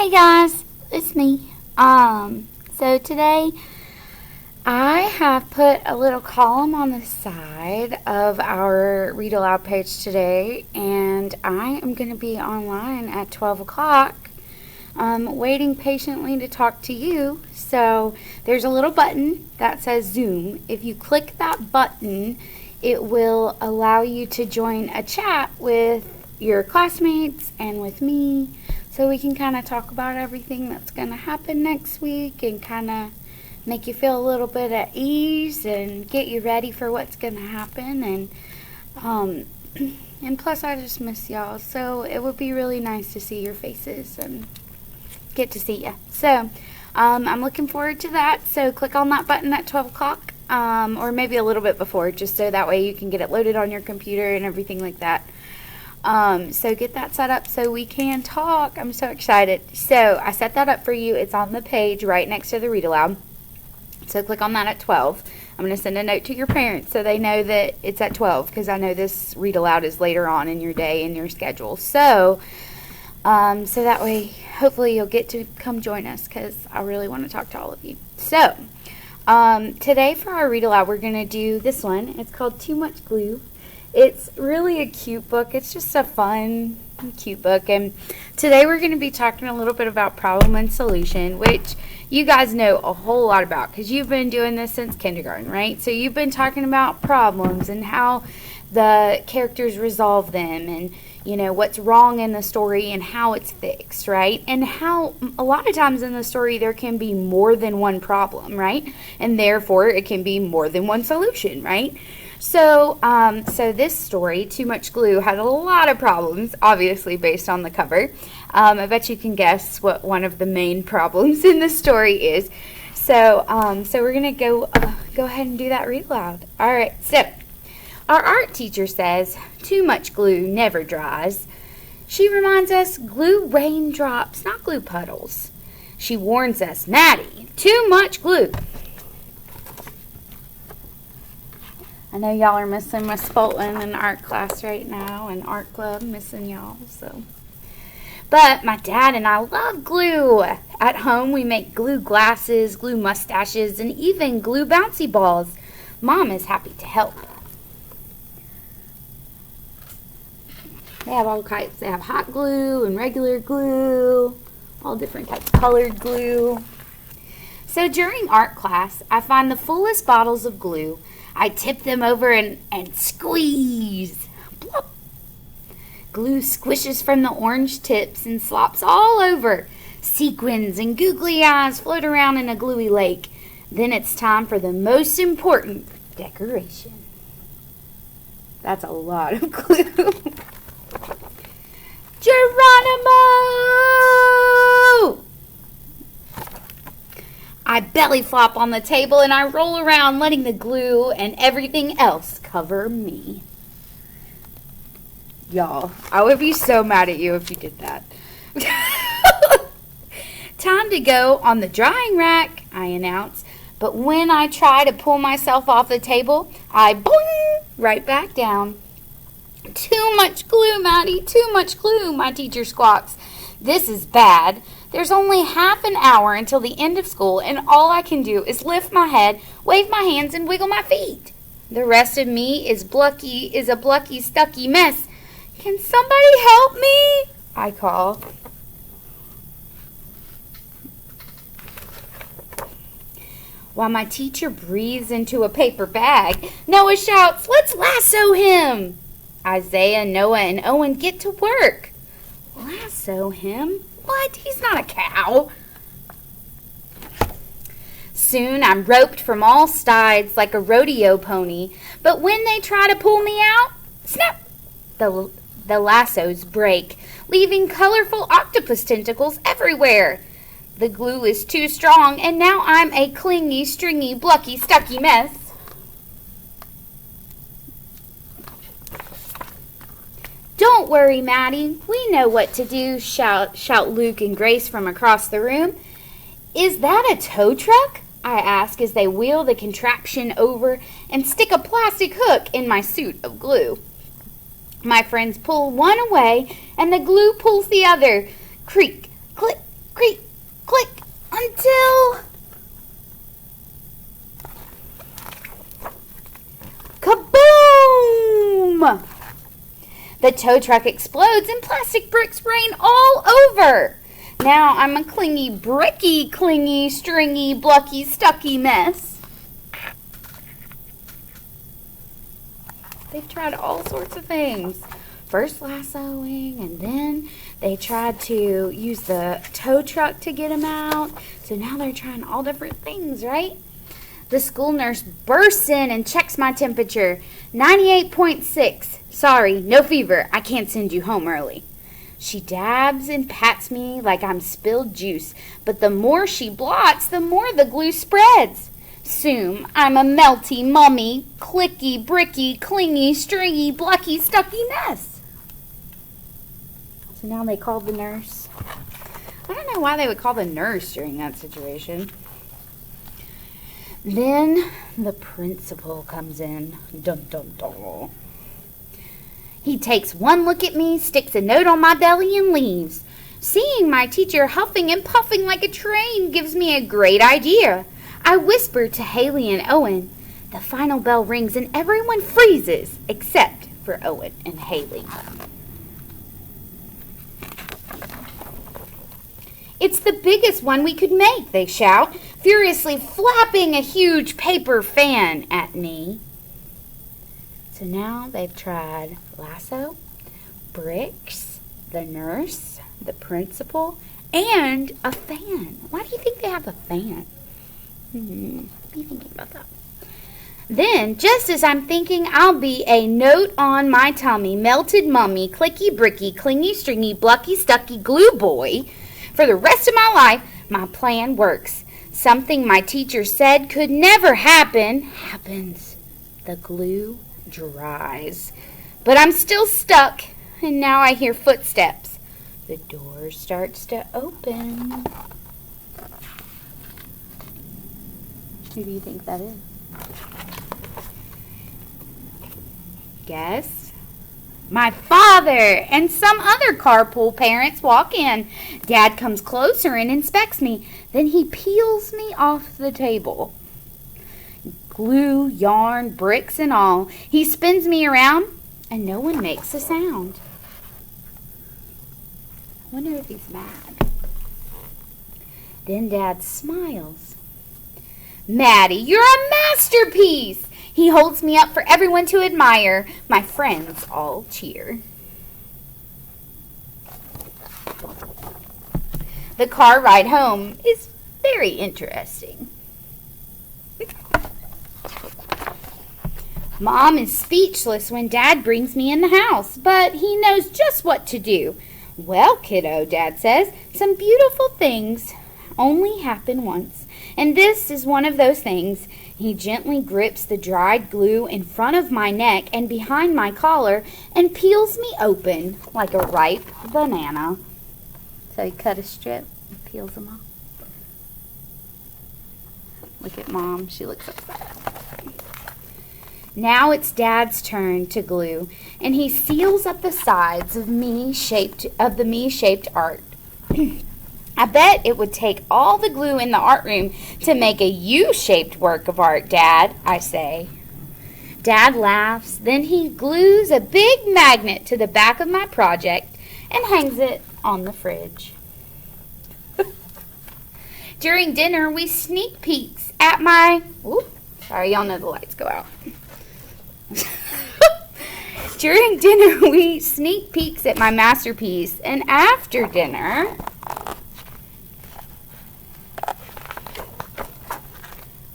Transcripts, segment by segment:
Hey guys, it's me. So today I have put a little column on the side of our read aloud page today, and I am going to be online at 12 o'clock, waiting patiently to talk to you. So there's a little button that says Zoom. If you click that button, it will allow you to join a chat with your classmates and with me, so we can kind of talk about everything that's going to happen next week and kind of make you feel a little bit at ease and get you ready for what's going to happen. And plus, I just miss y'all, so it would be really nice to see your faces and get to see you. So I'm looking forward to that. So click on that button at 12 o'clock, or maybe a little bit before, just so that way you can get it loaded on your computer and everything like that. So get that set up so we can talk. I'm so excited. So I set that up for you. It's on the page right next to the read aloud. So click on that at 12. I'm going to send a note to your parents so they know that it's at 12, because I know this read aloud is later on in your day and your schedule. So that way, hopefully you'll get to come join us, because I really want to talk to all of you. So today for our read aloud, we're going to do this one. It's called Too Much Glue. It's really a cute book. It's just a fun, cute book. And today we're going to be talking a little bit about problem and solution, which you guys know a whole lot about because you've been doing this since kindergarten, right? So you've been talking about problems and how the characters resolve them, and you know what's wrong in the story and how it's fixed, right? And how a lot of times in the story there can be more than one problem, right? And therefore it can be more than one solution, right? So this story, Too Much Glue, had a lot of problems, obviously based on the cover. I bet you can guess what one of the main problems in the story is. So we're gonna go ahead and do that read aloud. All right. So our art teacher says too much glue never dries. She reminds us glue raindrops, not glue puddles. She warns us, Maddie, too much glue. I know y'all are missing Miss Fulton in art class right now, and art club, missing y'all. So, but my dad and I love glue. At home, we make glue glasses, glue mustaches, and even glue bouncy balls. Mom is happy to help. They have all kinds. They have hot glue and regular glue, all different types of colored glue. So during art class, I find the fullest bottles of glue. I tip them over and squeeze. Plop. Glue squishes from the orange tips and slops all over. Sequins and googly eyes float around in a gluey lake. Then it's time for the most important decoration. That's a lot of glue. Geronimo! I belly flop on the table and I roll around, letting the glue and everything else cover me. Y'all, I would be so mad at you if you did that. Time to go on the drying rack, I announce. But when I try to pull myself off the table, I boing right back down. Too much glue, Maddie, too much glue, my teacher squawks. This is bad. There's only half an hour until the end of school, and all I can do is lift my head, wave my hands, and wiggle my feet. The rest of me is a blucky, stucky mess. Can somebody help me? I call. While my teacher breathes into a paper bag, Noah shouts, "Let's lasso him!" Isaiah, Noah, and Owen get to work. Lasso him? What? He's not a cow. Soon I'm roped from all sides like a rodeo pony, but when they try to pull me out, snap! The lassos break, leaving colorful octopus tentacles everywhere. The glue is too strong, and now I'm a clingy, stringy, blucky, stucky mess. Don't worry, Maddie. We know what to do, shout Luke and Grace from across the room. Is that a tow truck? I ask as they wheel the contraption over and stick a plastic hook in my suit of glue. My friends pull one away, and the glue pulls the other. Creak, click, Great. Click until... Kaboom! The tow truck explodes and plastic bricks rain all over. Now I'm a clingy, bricky, clingy, stringy, blucky, stucky mess. They've tried all sorts of things. First lassoing, and then they tried to use the tow truck to get him out. So now they're trying all different things, right? The school nurse bursts in and checks my temperature. 98.6. Sorry, no fever. I can't send you home early. She dabs and pats me like I'm spilled juice, but the more she blots, the more the glue spreads. Soon I'm a melty, mummy, clicky, bricky, clingy, stringy, blucky, stucky mess. So now they called the nurse. I don't know why they would call the nurse during that situation. Then the principal comes in. Dun, dun, dun. He takes one look at me, sticks a note on my belly, and leaves. Seeing my teacher huffing and puffing like a train gives me a great idea. I whisper to Haley and Owen. The final bell rings and everyone freezes, except for Owen and Haley. It's the biggest one we could make, they shout, furiously flapping a huge paper fan at me. So now they've tried lasso, bricks, the nurse, the principal, and a fan. Why do you think they have a fan? What are you thinking about that? Then, just as I'm thinking I'll be a note on my tummy, melted mummy, clicky, bricky, clingy, stringy, blucky, stucky glue boy, for the rest of my life, my plan works. Something my teacher said could never happen, happens. The glue dries. But I'm still stuck, and now I hear footsteps. The door starts to open. Who do you think that is? Guess. My father and some other carpool parents walk in. Dad comes closer and inspects me. Then he peels me off the table. Glue, yarn, bricks, and all. He spins me around, and no one makes a sound. I wonder if he's mad. Then Dad smiles. Maddie, you're a masterpiece! He holds me up for everyone to admire. My friends all cheer. The car ride home is very interesting. Mom is speechless when Dad brings me in the house, but he knows just what to do. Well, kiddo, Dad says, some beautiful things only happen once, and this is one of those things. He gently grips the dried glue in front of my neck and behind my collar and peels me open like a ripe banana. So he cut a strip and peels them off. Look at Mom. She looks upset. Now it's Dad's turn to glue, and he seals up the sides of the me-shaped art. I bet it would take all the glue in the art room to make a U-shaped work of art, Dad, I say. Dad laughs, then he glues a big magnet to the back of my project and hangs it on the fridge. During dinner, we sneak peeks at my... Ooh, sorry, y'all know the lights go out. During dinner, we sneak peeks at my masterpiece, and after dinner...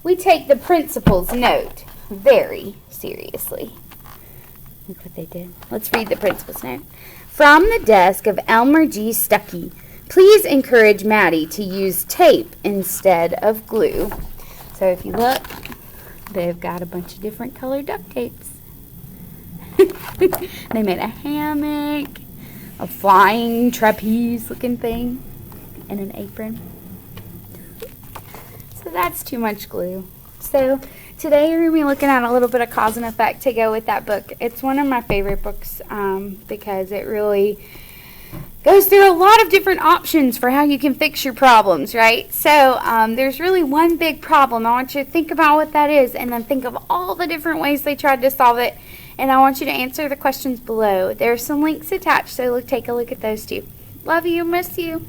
we take the principal's note very seriously. Look what they did. Let's read the principal's note. From the desk of Elmer G. Stuckey, please encourage Maddie to use tape instead of glue. So if you look, they've got a bunch of different colored duct tapes. They made a hammock, a flying trapeze looking thing, and an apron. So that's too much glue. So today we're going to be looking at a little bit of cause and effect to go with that book. It's one of my favorite books because it really goes through a lot of different options for how you can fix your problems, right? So there's really one big problem. I want you to think about what that is and then think of all the different ways they tried to solve it. And I want you to answer the questions below. There are some links attached, so take a look at those too. Love you, miss you.